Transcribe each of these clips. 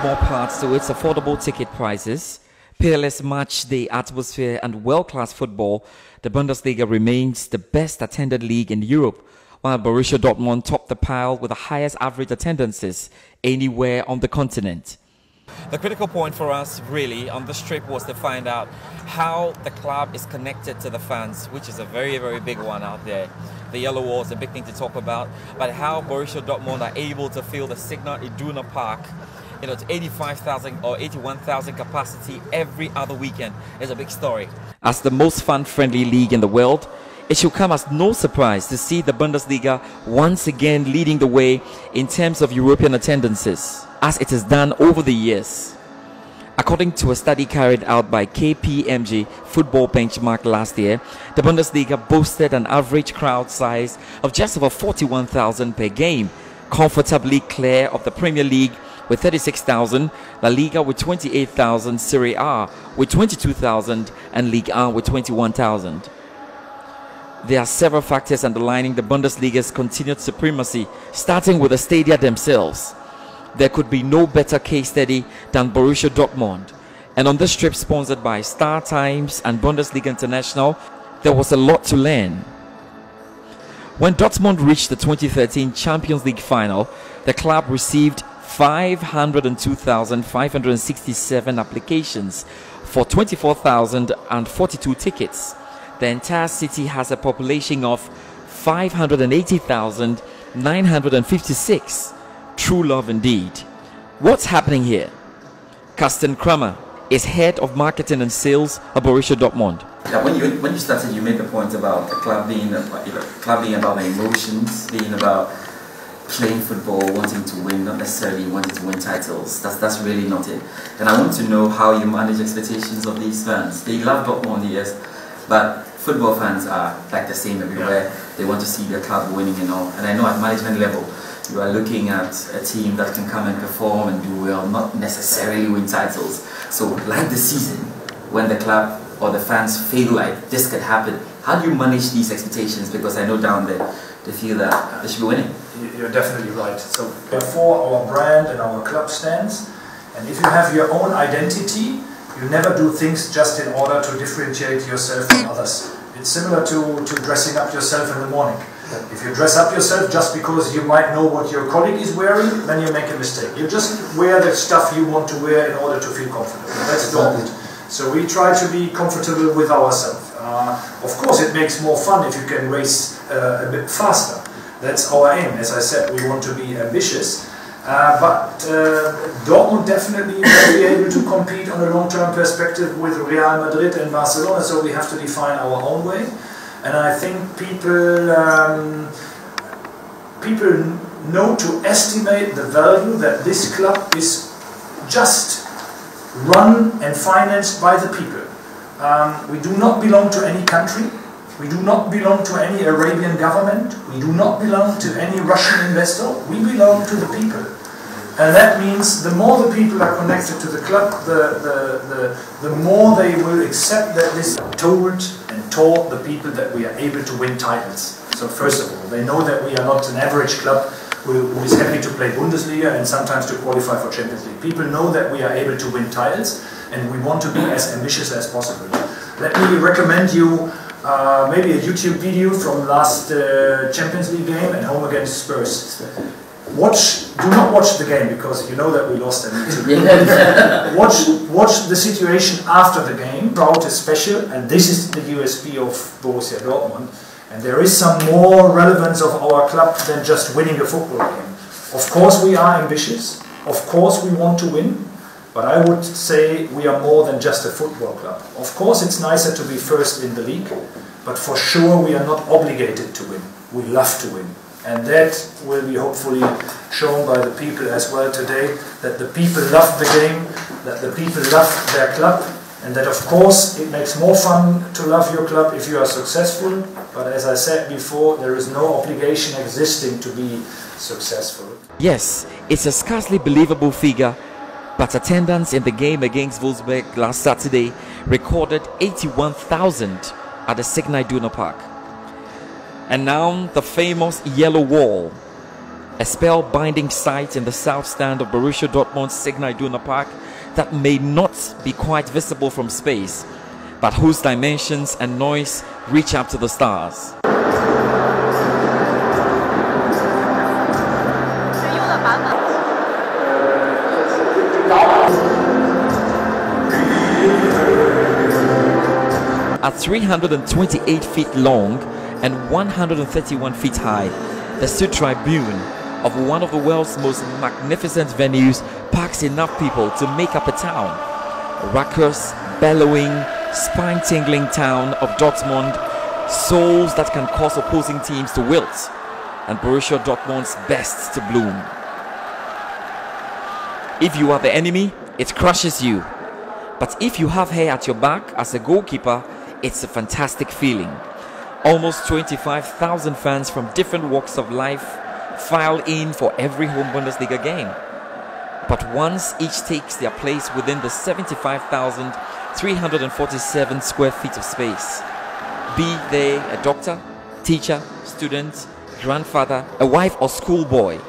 more parts to its affordable ticket prices, peerless match-day atmosphere and world-class football, the Bundesliga remains the best-attended league in Europe, while Borussia Dortmund topped the pile with the highest average attendances anywhere on the continent. The critical point for us really on this trip was to find out how the club is connected to the fans, which is a very, very big one out there. The yellow wall is a big thing to talk about, but how Borussia Dortmund are able to fill the Signal Iduna Park, to 85,000 or 81,000 capacity every other weekend is a big story. As the most fan-friendly league in the world, it should come as no surprise to see the Bundesliga once again leading the way in terms of European attendances, as it has done over the years. According to a study carried out by KPMG Football Benchmark last year, the Bundesliga boasted an average crowd size of just over 41,000 per game, comfortably clear of the Premier League with 36,000, La Liga with 28,000, Serie A with 22,000, and Ligue 1 with 21,000. There are several factors underlining the Bundesliga's continued supremacy, starting with the stadia themselves. There could be no better case study than Borussia Dortmund. And on this trip sponsored by Star Times and Bundesliga International, there was a lot to learn. When Dortmund reached the 2013 Champions League final, the club received 502,567 applications for 24,042 tickets. The entire city has a population of 580,956. True love indeed. What's happening here? Carsten Kramer is head of marketing and sales at Borussia Dortmund. Yeah, when you started, you made the point about the club being about the emotions, being about playing football, wanting to win, not necessarily wanting to win titles. That's really not it. And I want to know how you manage expectations of these fans. They love Dortmund, yes, but football fans are like the same everywhere. Yeah. They want to see their club winning and all. And I know at management level, you are looking at a team that can come and perform and do well, not necessarily win titles. So like the season, when the club or the fans feel like this could happen, how do you manage these expectations? Because I know down there, they feel that they should be winning. You're definitely right. So before our brand and our club stands, and if you have your own identity, you never do things just in order to differentiate yourself from others. It's similar to dressing up yourself in the morning. If you dress up yourself just because you might know what your colleague is wearing, then you make a mistake. You just wear the stuff you want to wear in order to feel comfortable. That's Dortmund. So we try to be comfortable with ourselves. Of course, it makes more fun if you can race a bit faster. That's our aim. As I said, we want to be ambitious. But Dortmund definitely will be able to compete on a long-term perspective with Real Madrid and Barcelona, so we have to define our own way. And I think people know to estimate the value that this club is just run and financed by the people. We do not belong to any country. We do not belong to any Arabian government. We do not belong to any Russian investor. We belong to the people. And that means the more the people are connected to the club, the more they will accept that this told and taught the people that we are able to win titles. So first of all, they know that we are not an average club who is happy to play Bundesliga and sometimes to qualify for Champions League. People know that we are able to win titles and we want to be as ambitious as possible. Let me recommend you maybe a YouTube video from last Champions League game at home against Spurs. Do not watch the game because you know that we lost and need to. Watch the situation after the game. Crowd is special, and this is the USP of Borussia Dortmund. And there is some more relevance of our club than just winning a football game. Of course we are ambitious. Of course we want to win. But I would say we are more than just a football club. Of course it's nicer to be first in the league, but for sure we are not obligated to win. We love to win. And that will be hopefully shown by the people as well today, that the people love the game, that the people love their club, and that of course it makes more fun to love your club if you are successful. But as I said before, there is no obligation existing to be successful. Yes, it's a scarcely believable figure, but attendance in the game against Wolfsburg last Saturday recorded 81,000 at the Signal Iduna Park. And now the famous yellow wall. a spell-binding sight in the south stand of Borussia Dortmund's Signal Iduna Park that may not be quite visible from space, but whose dimensions and noise reach up to the stars. At 328 feet long and 131 feet high, the Sud Tribune of one of the world's most magnificent venues packs enough people to make up a town. A raucous, bellowing, spine-tingling town of Dortmund, souls that can cause opposing teams to wilt, and Borussia Dortmund's best to bloom. If you are the enemy, it crushes you. But if you have hair at your back as a goalkeeper, it's a fantastic feeling. Almost 25,000 fans from different walks of life file in for every home Bundesliga game. But once each takes their place within the 75,347 square feet of space, be they a doctor, teacher, student, grandfather, a wife or schoolboy,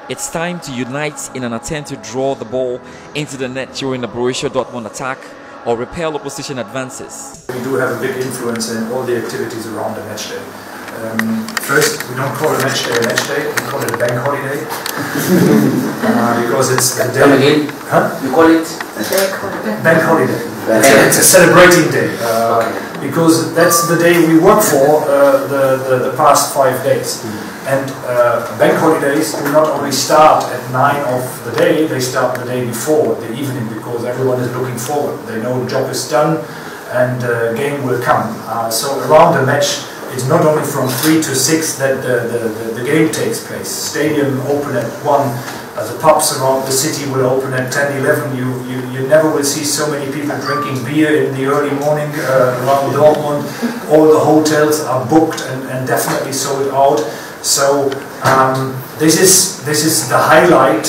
it's time to unite in an attempt to draw the ball into the net during the Borussia Dortmund attack or repel opposition advances. We do have a big influence in all the activities around the match day. First, we don't call a match day, we call it a bank holiday. Because it's the day... Huh? You call it? Bank holiday. It's a celebrating day. Because that's the day we work for the past 5 days. And bank holidays do not only start at 9 of the day, they start the day before, the evening, because everyone is looking forward. They know the job is done and the game will come. So around the match, it's not only from 3 to 6 that the game takes place. Stadium open at 1, the pubs around the city will open at 10, 11. You never will see so many people drinking beer in the early morning around Dortmund. All the hotels are booked and definitely sold out. So this is the highlight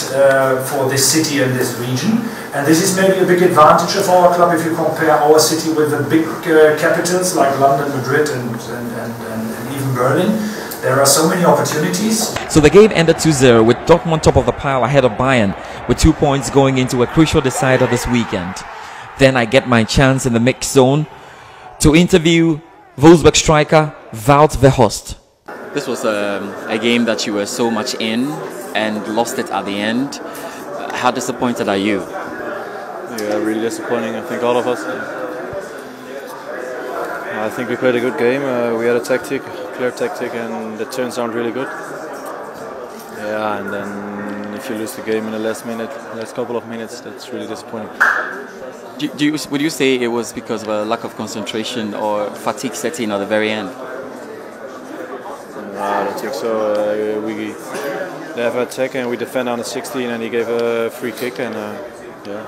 for this city and this region, and this is maybe a big advantage of our club if you compare our city with the big capitals like London, Madrid, and even Berlin. There are so many opportunities. So the game ended 2-0 with Dortmund top of the pile ahead of Bayern with 2 points going into a crucial decider this weekend. Then I get my chance in the mixed zone to interview Wolfsburg striker Wout Weghorst. This was a game that you were so much in and lost it at the end. How disappointed are you? Yeah, really disappointing, I think all of us. I think we played a good game. We had a clear tactic, and the turns out really good. Yeah, and then if you lose the game in the last couple of minutes, that's really disappointing. Would you say it was because of a lack of concentration or fatigue setting at the very end? I don't think so. They have an attack and we defend on the 16, and he gave a free kick, and yeah,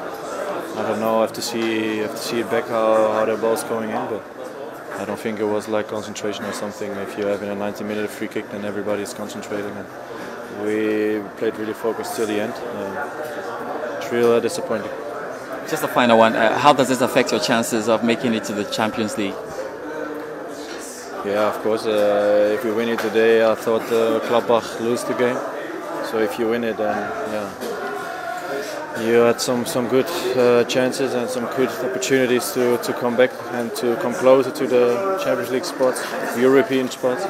I don't know. I have to see it back how the ball's going in, but I don't think it was like concentration or something. If you're having a 90-minute free kick, then everybody's concentrating, and we played really focused till the end. It's real disappointing. Just a final one. How does this affect your chances of making it to the Champions League? Yeah, of course. If we win it today, I thought Gladbach lose the game. So if you win it, then yeah, you had some good chances and some good opportunities to come back and to come closer to the Champions League spots, European spots.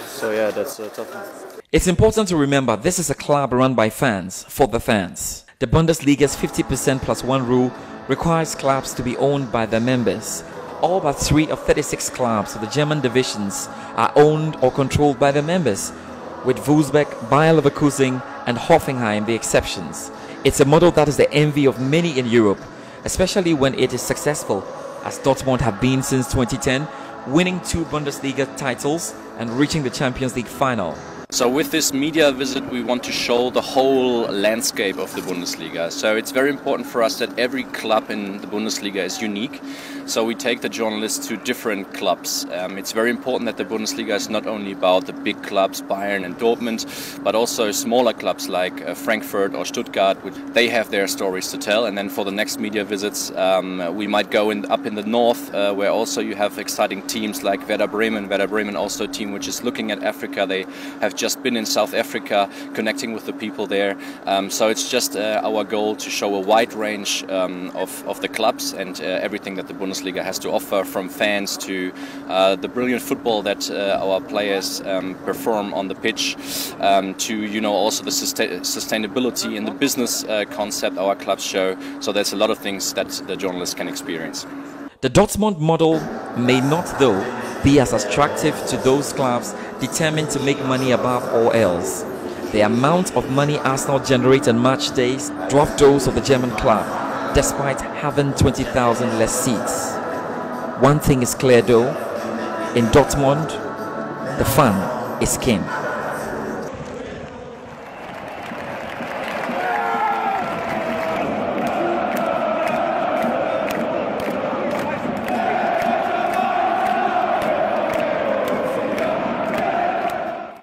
So yeah, that's a tough one. It's important to remember this is a club run by fans, for the fans. The Bundesliga's 50% plus 1 rule requires clubs to be owned by their members. All but 3 of 36 clubs of the German divisions are owned or controlled by their members, with Wolfsburg, Bayer Leverkusen and Hoffenheim the exceptions. It's a model that is the envy of many in Europe, especially when it is successful, as Dortmund have been since 2010, winning 2 Bundesliga titles and reaching the Champions League final. So with this media visit, we want to show the whole landscape of the Bundesliga. So it's very important for us that every club in the Bundesliga is unique. So we take the journalists to different clubs. It's very important that the Bundesliga is not only about the big clubs, Bayern and Dortmund, but also smaller clubs like Frankfurt or Stuttgart. They have their stories to tell. And then for the next media visits, we might go up in the north, where also you have exciting teams like Werder Bremen. Werder Bremen also a team which is looking at Africa. They have just been in South Africa, connecting with the people there. So it's just our goal to show a wide range of the clubs and everything that the Bundesliga has to offer, from fans to the brilliant football that our players perform on the pitch, to also the sustainability and the business concept our clubs show. So there's a lot of things that the journalists can experience. The Dortmund model may not, though, be as attractive to those clubs determined to make money above all else. The amount of money Arsenal generate on match days dwarf those of the German club, despite having 20,000 less seats. One thing is clear, though: in Dortmund, the fan is king.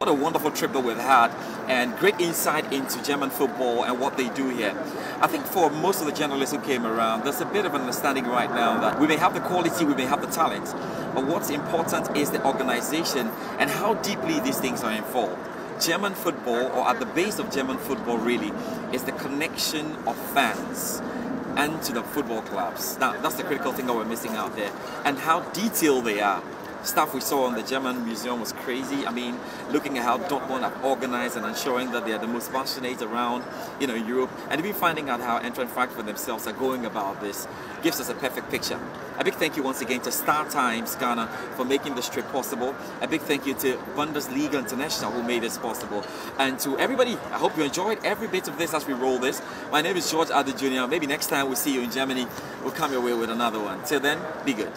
What a wonderful trip that we've had, and great insight into German football and what they do here. I think for most of the journalists who came around, there's a bit of an understanding right now that we may have the quality, we may have the talent, but what's important is the organization and how deeply these things are involved. German football, or at the base of German football really, is the connection of fans and to the football clubs. Now, that's the critical thing that we're missing out there, and how detailed they are. Stuff we saw in the German museum was crazy. I mean, looking at how Dortmund have organized and ensuring that they are the most passionate around, Europe, and even finding out how Eintracht Frankfurt themselves are going about this gives us a perfect picture. A big thank you once again to Star Times Ghana for making this trip possible. A big thank you to Bundesliga International who made this possible. And to everybody, I hope you enjoyed every bit of this as we roll this. My name is Addo Jnr. Maybe next time we'll see you in Germany, we'll come your way with another one. Till then, be good.